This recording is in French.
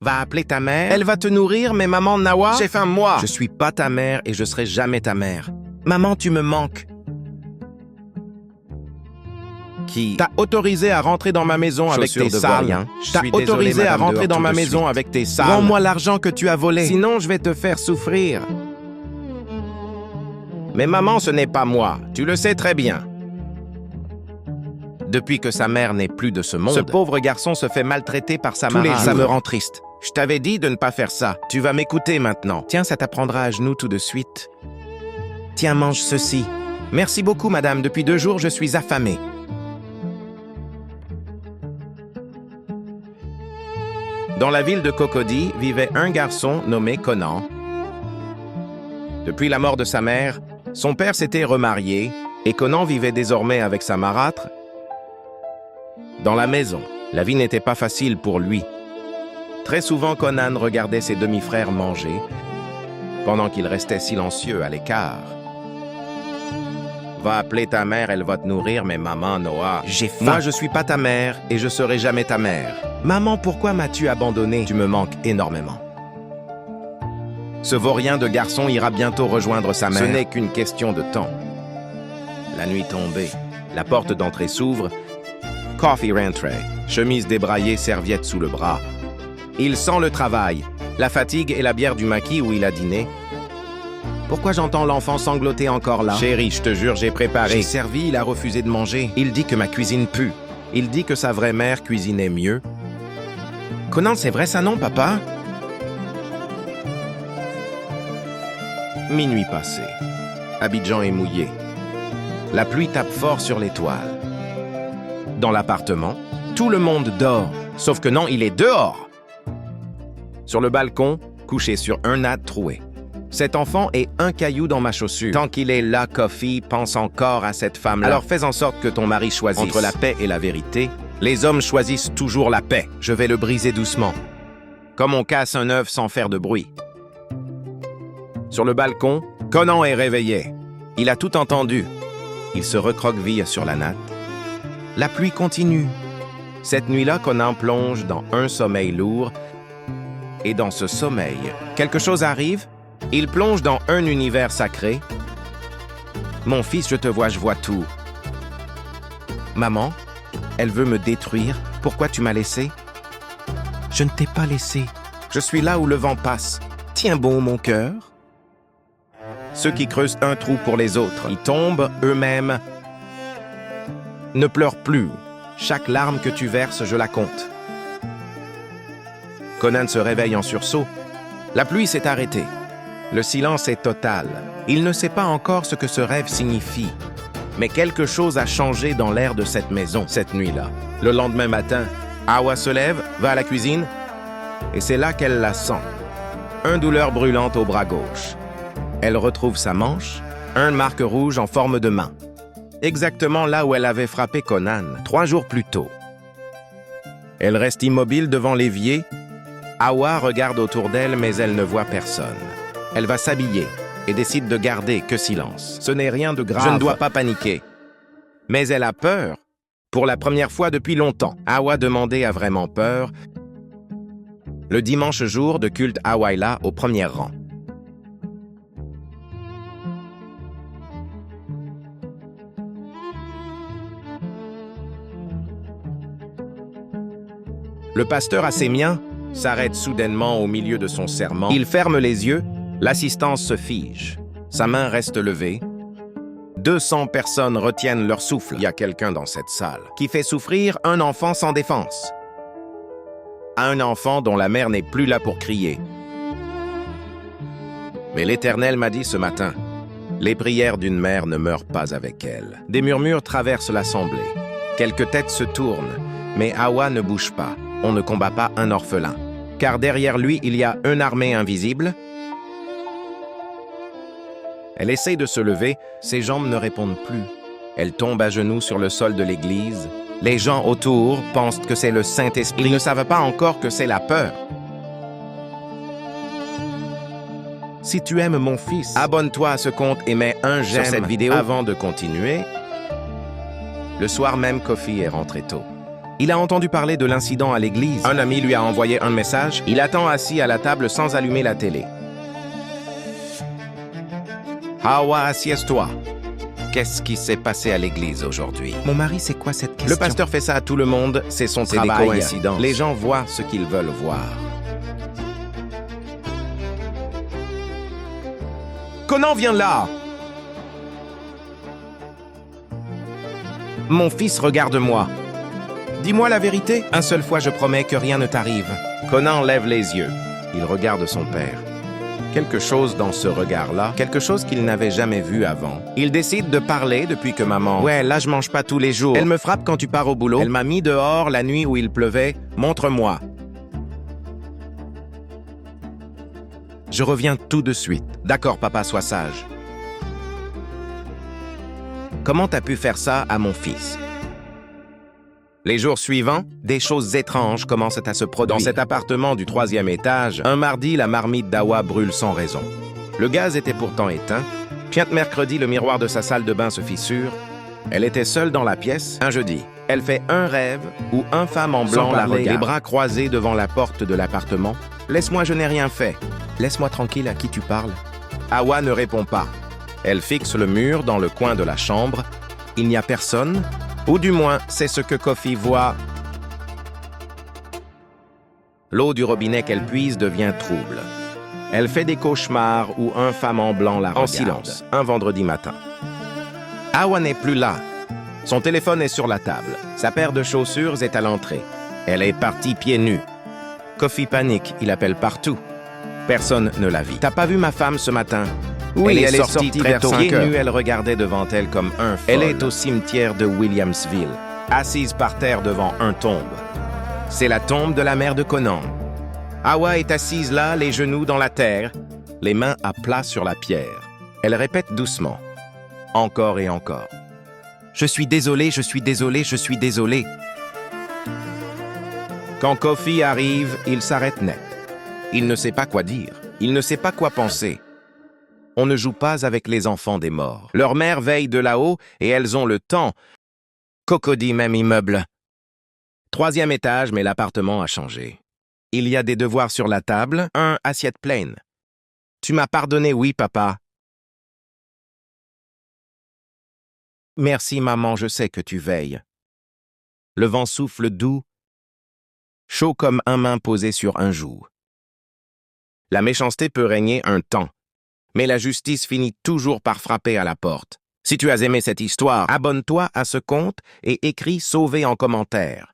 Va appeler ta mère. Elle va te nourrir, mais maman Nawa... J'ai faim, moi. Je suis pas ta mère et je serai jamais ta mère. Maman, tu me manques. Qui T'as autorisé à rentrer dans ma maison avec Chaussures tes de salles. voyant. Je T'as suis désolé, autorisé à madame, rentrer dehors dans ma tout de maison suite. avec tes salles. Rends-moi l'argent que tu as volé. Sinon, je vais te faire souffrir. Mais maman, ce n'est pas moi. Tu le sais très bien. Depuis que sa mère n'est plus de ce monde, Ce pauvre garçon se fait maltraiter par sa tous les marade. jours, ça me rend triste. Je t'avais dit de ne pas faire ça. Tu vas m'écouter maintenant. Tiens, ça t'apprendra à genoux tout de suite. Tiens, mange ceci. Merci beaucoup, madame. Depuis 2 jours, je suis affamée. Dans la ville de Cocody vivait un garçon nommé Conan. Depuis la mort de sa mère, son père s'était remarié et Conan vivait désormais avec sa marâtre dans la maison. La vie n'était pas facile pour lui. Très souvent, Conan regardait ses demi-frères manger pendant qu'il restait silencieux à l'écart. Va appeler ta mère, elle va te nourrir, mais maman, Noah... J'ai faim. Moi, je suis pas ta mère et je serai jamais ta mère. Maman, pourquoi m'as-tu abandonné? Tu me manques énormément. Ce vaurien de garçon ira bientôt rejoindre sa mère. Ce n'est qu'une question de temps. La nuit tombée, la porte d'entrée s'ouvre. Coffee rentrait, chemise débraillée, serviette sous le bras. Il sent le travail, la fatigue et la bière du maquis où il a dîné. Pourquoi j'entends l'enfant sangloter encore là? Chérie, je te jure, j'ai préparé. J'ai servi, il a refusé de manger. Il dit que ma cuisine pue. Il dit que sa vraie mère cuisinait mieux. Conan, c'est vrai ça non, papa? Minuit passé. Abidjan est mouillé. La pluie tape fort sur les toiles. Dans l'appartement, tout le monde dort. Sauf que non, il est dehors. Sur le balcon, couché sur un natte troué. Cet enfant est un caillou dans ma chaussure. Tant qu'il est là, Kofi pense encore à cette femme-là. Alors fais en sorte que ton mari choisisse. Entre la paix et la vérité, les hommes choisissent toujours la paix. Je vais le briser doucement. Comme on casse un œuf sans faire de bruit. Sur le balcon, Conan est réveillé. Il a tout entendu. Il se recroqueville sur la natte. La pluie continue. Cette nuit-là, Conan plonge dans un sommeil lourd. Et dans ce sommeil, quelque chose arrive. Il plonge dans un univers sacré. Mon fils, je te vois, je vois tout. Maman, elle veut me détruire. Pourquoi tu m'as laissé? Je ne t'ai pas laissé. Je suis là où le vent passe. Tiens bon, mon cœur. Ceux qui creusent un trou pour les autres, ils tombent eux-mêmes. Ne pleure plus. Chaque larme que tu verses, je la compte. Conan se réveille en sursaut. La pluie s'est arrêtée. Le silence est total. Il ne sait pas encore ce que ce rêve signifie. Mais quelque chose a changé dans l'air de cette maison, cette nuit-là. Le lendemain matin, Awa se lève, va à la cuisine, et c'est là qu'elle la sent. Une douleur brûlante au bras gauche. Elle retrouve sa manche, une marque rouge en forme de main. Exactement là où elle avait frappé Conan 3 jours plus tôt. Elle reste immobile devant l'évier. Awa regarde autour d'elle, mais elle ne voit personne. Elle va s'habiller et décide de garder que silence. Ce n'est rien de grave. Je ne dois pas paniquer. Mais elle a peur. Pour la première fois depuis longtemps, Awa demandait a vraiment peur. Le dimanche jour de culte Awaïla au premier rang. Le pasteur assémien s'arrête soudainement au milieu de son serment. Il ferme les yeux, l'assistance se fige. Sa main reste levée. 200 personnes retiennent leur souffle. Il y a quelqu'un dans cette salle qui fait souffrir un enfant sans défense. Un enfant dont la mère n'est plus là pour crier. Mais l'Éternel m'a dit ce matin, les prières d'une mère ne meurent pas avec elle. Des murmures traversent l'assemblée. Quelques têtes se tournent, mais Awa ne bouge pas. On ne combat pas un orphelin, car derrière lui, il y a une armée invisible. Elle essaye de se lever, ses jambes ne répondent plus. Elle tombe à genoux sur le sol de l'église. Les gens autour pensent que c'est le Saint-Esprit. Ils ne savent pas encore que c'est la peur. Si tu aimes mon fils, abonne-toi à ce compte et mets un j'aime sur cette vidéo avant de continuer. Le soir même, Kofi est rentré tôt. Il a entendu parler de l'incident à l'église. Un ami lui a envoyé un message. Il attend assis à la table sans allumer la télé. Hawa, assieds-toi. Qu'est-ce qui s'est passé à l'église aujourd'hui? Mon mari, c'est quoi cette question? Le pasteur fait ça à tout le monde, c'est son C'est travail. des coïncidences. Les gens voient ce qu'ils veulent voir. Conan, viens là! Mon fils, regarde-moi. Dis-moi la vérité. Un seule fois, je promets que rien ne t'arrive. Conan lève les yeux. Il regarde son père. Quelque chose dans ce regard-là, quelque chose qu'il n'avait jamais vu avant. Il décide de parler depuis que maman... Ouais, là, je mange pas tous les jours. Elle me frappe quand tu pars au boulot. Elle m'a mis dehors la nuit où il pleuvait. Montre-moi. Je reviens tout de suite. D'accord, papa, sois sage. Comment t'as pu faire ça à mon fils? Les jours suivants, des choses étranges commencent à se produire. Dans cet appartement du 3e étage, un mardi, la marmite d'Awa brûle sans raison. Le gaz était pourtant éteint. Puis mercredi, le miroir de sa salle de bain se fissure. Elle était seule dans la pièce. Un jeudi, elle fait un rêve où une femme en blanc la regarde, les bras croisés devant la porte de l'appartement. « Laisse-moi, je n'ai rien fait. »« Laisse-moi tranquille, à qui tu parles ?» Awa ne répond pas. Elle fixe le mur dans le coin de la chambre. Il n'y a personne. Ou du moins, c'est ce que Kofi voit. L'eau du robinet qu'elle puise devient trouble. Elle fait des cauchemars où une femme en blanc la regarde. En silence, un vendredi matin. Awa n'est plus là. Son téléphone est sur la table. Sa paire de chaussures est à l'entrée. Elle est partie pieds nus. Kofi panique, il appelle partout. Personne ne la vit. T'as pas vu ma femme ce matin? Oui, elle est sortie très tôt. Pieds nus, elle regardait devant elle comme un folle. Elle est au cimetière de Williamsville, assise par terre devant un tombe. C'est la tombe de la mère de Conan. Awa est assise là, les genoux dans la terre, les mains à plat sur la pierre. Elle répète doucement, encore et encore. Je suis désolée, je suis désolée, je suis désolée. Quand Kofi arrive, il s'arrête net. Il ne sait pas quoi dire, il ne sait pas quoi penser. On ne joue pas avec les enfants des morts. Leur mère veille de là-haut et elles ont le temps. Cocody, même immeuble. 3e étage, mais l'appartement a changé. Il y a des devoirs sur la table, un assiette pleine. Tu m'as pardonné, oui, papa. Merci, maman, je sais que tu veilles. Le vent souffle doux, chaud comme une main posée sur un joug. La méchanceté peut régner un temps. Mais la justice finit toujours par frapper à la porte. Si tu as aimé cette histoire, abonne-toi à ce compte et écris « Sauver » en commentaire.